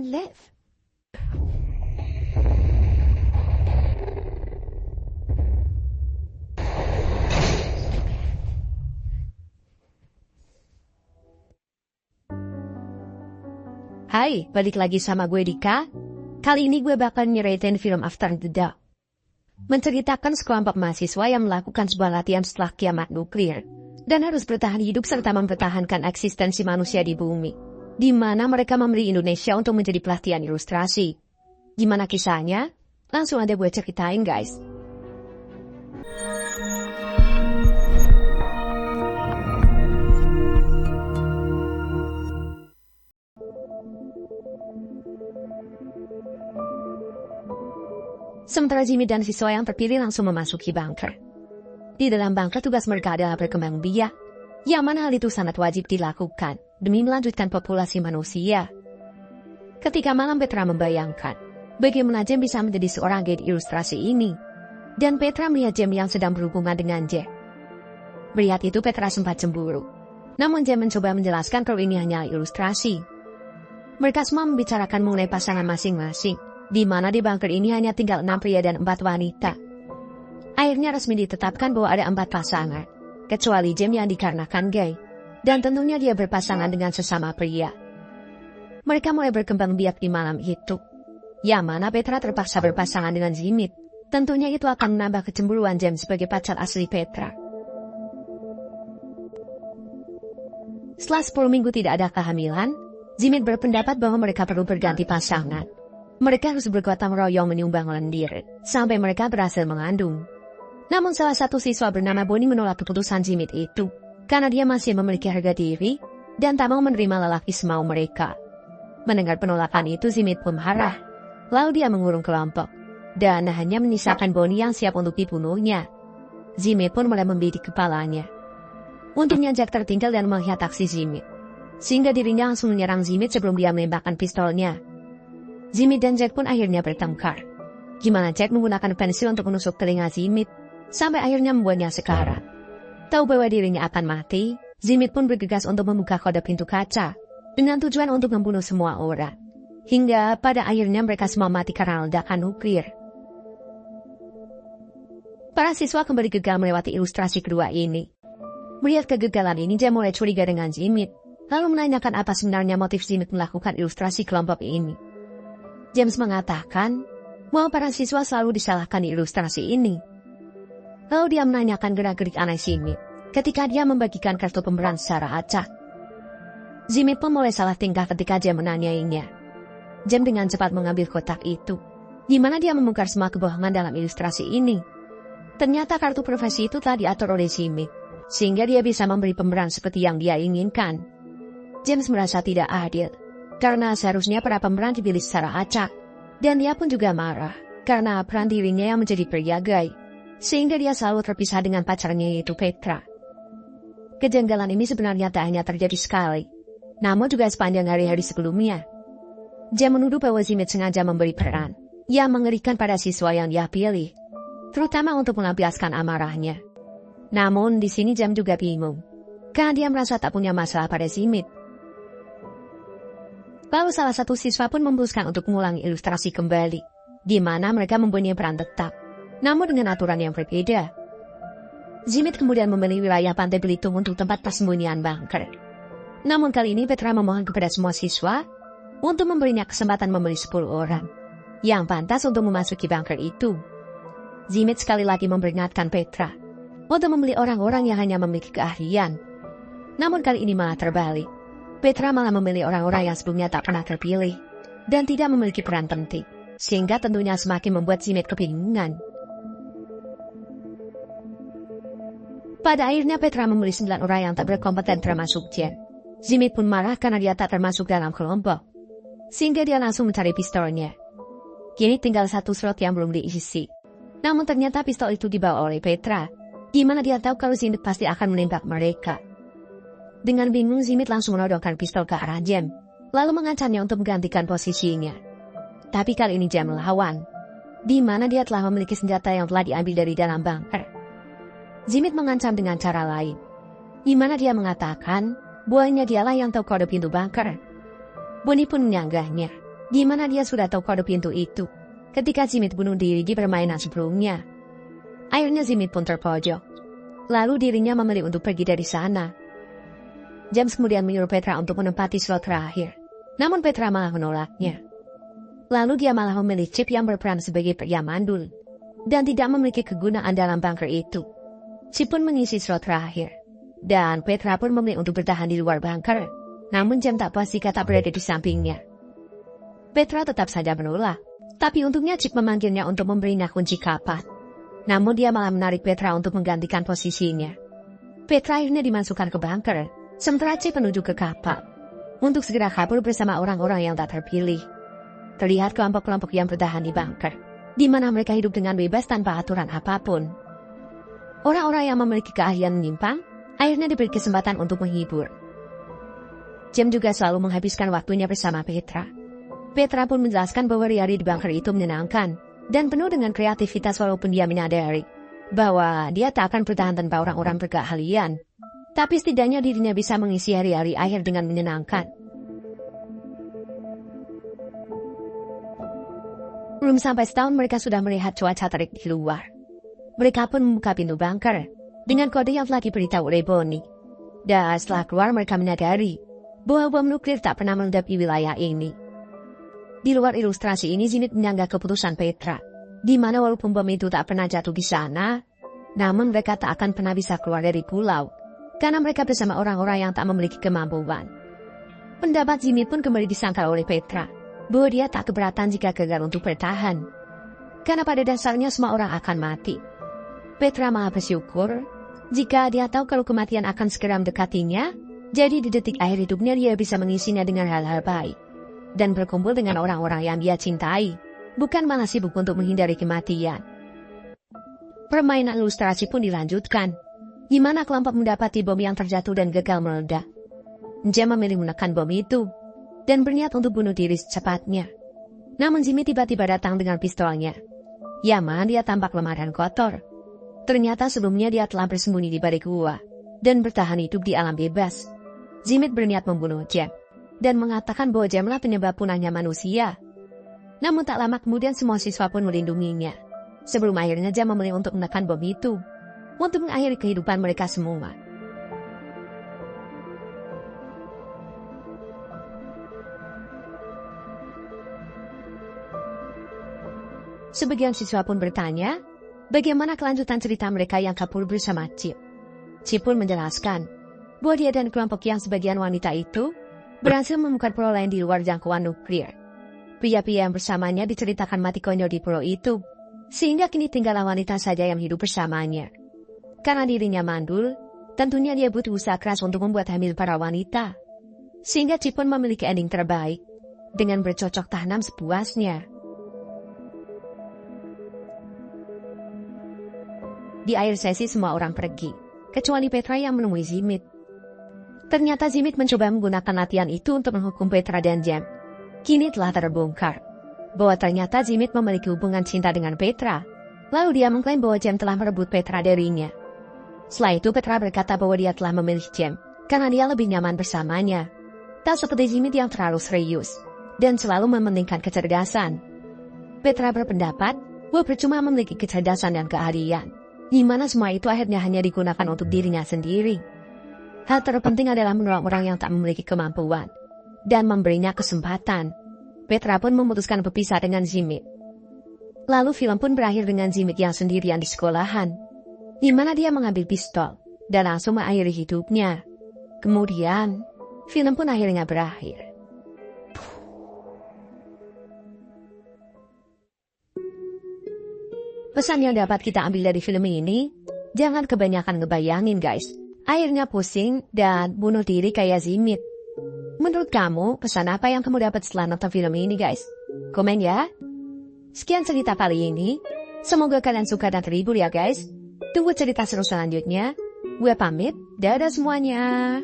and live. Hai, balik lagi sama gue Dika. Kali ini gue bakal nyeritain film After the Dark. Menceritakan sekelompok mahasiswa yang melakukan sebuah latihan setelah kiamat nuklir dan harus bertahan hidup serta mempertahankan eksistensi manusia di bumi, di mana mereka memberi Indonesia untuk menjadi pelatihan ilustrasi. Gimana kisahnya? Langsung aja gue ceritain guys. Sementara Jimmy dan siswa yang terpilih langsung memasuki bunker. Di dalam bunker tugas mereka adalah berkembang biak, yang mana hal itu sangat wajib dilakukan demi melanjutkan populasi manusia. Ketika malam Petra membayangkan bagaimana Jem bisa menjadi seorang guide ilustrasi ini, dan Petra melihat Jem yang sedang berhubungan dengan Jack. Melihat itu Petra sempat cemburu, namun Jem mencoba menjelaskan kalau ini hanya ilustrasi. Mereka semua membicarakan mengenai pasangan masing-masing, di mana di bunker ini hanya tinggal 6 pria dan 4 wanita. Akhirnya resmi ditetapkan bahwa ada 4 pasangan, kecuali Jem yang dikarenakan gay, dan tentunya dia berpasangan dengan sesama pria. Mereka mulai berkembang biak di malam itu, yang mana Petra terpaksa berpasangan dengan Jimmy. Tentunya itu akan menambah kecemburuan Jem sebagai pacar asli Petra. Setelah 10 minggu tidak ada kehamilan, Jimmy berpendapat bahwa mereka perlu berganti pasangan. Mereka harus bergotong royong menyumbang lendir, sampai mereka berhasil mengandung. Namun salah satu siswa bernama Bonnie menolak keputusan Jimmy itu, karena dia masih memiliki harga diri, dan tak mau menerima lelaki semau mereka. Mendengar penolakan itu Jimmy pun marah, lalu dia mengurung kelompok, dan hanya menyisakan Bonnie yang siap untuk dibunuhnya. Jimmy pun mulai membidik kepalanya. Untungnya Jack tertinggal dan melihat aksi Jimmy, sehingga dirinya langsung menyerang Jimmy sebelum dia menembakkan pistolnya. Jimmy dan Jack pun akhirnya bertengkar. Gimana Jack menggunakan pensil untuk menusuk telinga Jimmy, sampai akhirnya membuatnya sekarat. Tahu bahwa dirinya akan mati, Jimmy pun bergegas untuk membuka kode pintu kaca, dengan tujuan untuk membunuh semua orang. Hingga pada akhirnya mereka semua mati karena ledakan nuklir. Para siswa kembali gagal melewati ilustrasi kedua ini. Melihat kegagalan ini, Jack mulai curiga dengan Jimmy, lalu menanyakan apa sebenarnya motif Jimmy melakukan ilustrasi kelompok ini. James mengatakan bahwa para siswa selalu disalahkan di ilustrasi ini. Lalu dia menanyakan gerak-gerik aneh Jimmy ketika dia membagikan kartu pemberan secara acak. Jimmy pun mulai salah tingkah ketika James menanyainya. James dengan cepat mengambil kotak itu, di mana dia membongkar semua kebohongan dalam ilustrasi ini. Ternyata kartu profesi itu telah diatur oleh Jimmy, sehingga dia bisa memberi pemberan seperti yang dia inginkan. James merasa tidak adil, karena seharusnya para pemeran dipilih secara acak, dan dia pun juga marah, karena peran dirinya yang menjadi pria gay, sehingga dia selalu terpisah dengan pacarnya yaitu Petra. Kejanggalan ini sebenarnya tak hanya terjadi sekali, namun juga sepanjang hari-hari sebelumnya. James menuduh bahwa Jimmy sengaja memberi peran yang mengerikan pada siswa yang dia pilih, terutama untuk melampiaskan amarahnya. Namun di sini James juga bingung, karena dia merasa tak punya masalah pada Jimmy. Lalu salah satu siswa pun memutuskan untuk mengulangi ilustrasi kembali, di mana mereka mempunyai peran tetap, namun dengan aturan yang berbeda. Jimmy kemudian memilih wilayah Pantai Belitung untuk tempat persembunyian bunker. Namun kali ini Petra memohon kepada semua siswa untuk memberinya kesempatan memilih 10 orang yang pantas untuk memasuki bunker itu. Jimmy sekali lagi memperingatkan Petra untuk memilih orang-orang yang hanya memiliki keahlian. Namun kali ini malah terbalik. Petra malah memilih orang-orang yang sebelumnya tak pernah terpilih dan tidak memiliki peran penting, sehingga tentunya semakin membuat Jimmy kebingungan. Pada akhirnya Petra memilih 9 orang yang tak berkompeten termasuk Jen. Jimmy pun marah karena dia tak termasuk dalam kelompok, sehingga dia langsung mencari pistolnya. Kini tinggal 1 slot yang belum diisi. Namun ternyata pistol itu dibawa oleh Petra, di mana dia tahu kalau Jimmy pasti akan menembak mereka. Dengan bingung, Jimmy langsung menodongkan pistol ke arah Jem, lalu mengancamnya untuk menggantikan posisinya. Tapi kali ini Jem melawan, di mana dia telah memiliki senjata yang telah diambil dari dalam bunker. Jimmy mengancam dengan cara lain, di mana dia mengatakan bahwa dialah yang tahu kode pintu bunker. Bonnie pun menyanggahnya, Gimana dia sudah tahu kode pintu itu ketika Zimit bunuh diri di permainan sebelumnya. Akhirnya Zimit pun terpojok. Lalu dirinya memilih untuk pergi dari sana. James kemudian menyuruh Petra untuk menempati slot terakhir. Namun Petra malah menolaknya. Lalu dia malah memilih Chip yang berperan sebagai pria mandul dan tidak memiliki kegunaan dalam bunker itu. Chip pun mengisi slot terakhir. Dan Petra pun memilih untuk bertahan di luar bunker. Namun James tak puas jika tak berada di sampingnya. Petra tetap saja menolak. Tapi untungnya Chip memanggilnya untuk memberinya kunci kapak. Namun dia malah menarik Petra untuk menggantikan posisinya. Petra akhirnya dimasukkan ke bunker, sementara Chip menuju ke kapal untuk segera kabur bersama orang-orang yang tak terpilih. Terlihat kelompok-kelompok yang bertahan di bunker, di mana mereka hidup dengan bebas tanpa aturan apapun. Orang-orang yang memiliki keahlian menyimpang akhirnya diberi kesempatan untuk menghibur. James juga selalu menghabiskan waktunya bersama Petra. Petra pun menjelaskan bahwa hari di bunker itu menyenangkan dan penuh dengan kreativitas walaupun dia menyadari bahwa dia tak akan bertahan tanpa orang-orang berkeahlian. Tapi setidaknya dirinya bisa mengisi hari-hari akhir dengan menyenangkan. Belum sampai setahun mereka sudah melihat cuaca terik di luar. Mereka pun membuka pintu bunker dengan kode yang telah diberitahu oleh Bonnie. Dan setelah keluar mereka menyadari bahwa bom nuklir tak pernah meledak di wilayah ini. Di luar ilustrasi ini Zimit menyanggah keputusan Petra, di mana walaupun bom itu tak pernah jatuh di sana, namun mereka tak akan pernah bisa keluar dari pulau, karena mereka bersama orang-orang yang tak memiliki kemampuan. Pendapat Zimit pun kembali disangkal oleh Petra, bahwa dia tak keberatan jika gagal untuk bertahan, karena pada dasarnya semua orang akan mati. Petra malah bersyukur jika dia tahu kalau kematian akan segera mendekatinya, jadi di detik akhir hidupnya dia bisa mengisinya dengan hal-hal baik dan berkumpul dengan orang-orang yang dia cintai, bukan malah sibuk untuk menghindari kematian. Permainan ilustrasi pun dilanjutkan, di mana kelompok mendapati bom yang terjatuh dan gagal meledak. James memilih menekan bom itu dan berniat untuk bunuh diri secepatnya. Namun Jimmy tiba-tiba datang dengan pistolnya. Yaman dia tampak lemah dan kotor. Ternyata sebelumnya dia telah bersembunyi di balik gua dan bertahan hidup di alam bebas. Jimmy berniat membunuh James dan mengatakan bahwa Jamlah penyebab punahnya manusia. Namun tak lama kemudian semua siswa pun melindunginya. Sebelum akhirnya Jam memilih untuk menekan bom itu, untuk mengakhiri kehidupan mereka semua. Sebagian siswa pun bertanya, bagaimana kelanjutan cerita mereka yang kabur bersama Chip. Chip pun menjelaskan bahwa dia dan kelompok yang sebagian wanita itu berhasil menemukan pulau lain di luar jangkauan nuklir. Pria-pria yang bersamanya diceritakan mati konyol di pulau itu, sehingga kini tinggallah wanita saja yang hidup bersamanya. Karena dirinya mandul, tentunya dia butuh usaha keras untuk membuat hamil para wanita. Sehingga Chip pun memiliki ending terbaik, dengan bercocok tanam sepuasnya. Di akhir sesi semua orang pergi, kecuali Petra yang menemui Zimit. Ternyata Zimit mencoba menggunakan latihan itu untuk menghukum Petra dan James. Kini telah terbongkar bahwa ternyata Zimit memiliki hubungan cinta dengan Petra. Lalu dia mengklaim bahwa James telah merebut Petra darinya. Setelah itu Petra berkata bahwa dia telah memilih James karena dia lebih nyaman bersamanya. Tak seperti Zimit yang terlalu serius dan selalu mementingkan kecerdasan. Petra berpendapat bahwa percuma memiliki kecerdasan dan keahlian, di mana semua itu akhirnya hanya digunakan untuk dirinya sendiri. Hal terpenting adalah menolong orang yang tak memiliki kemampuan dan memberinya kesempatan. Petra pun memutuskan berpisah dengan Zimit. Lalu film pun berakhir dengan Zimit yang sendirian di sekolahan, di mana dia mengambil pistol dan langsung mengakhiri hidupnya. Kemudian, film pun akhirnya berakhir. Pesan yang dapat kita ambil dari film ini, jangan kebanyakan ngebayangin guys. Akhirnya pusing dan bunuh diri kayak Zimit. Menurut kamu, pesan apa yang kamu dapat setelah nonton film ini guys? Komen ya. Sekian cerita kali ini. Semoga kalian suka dan terhibur ya guys. Tunggu cerita seru selanjutnya. Gue pamit. Dadah semuanya.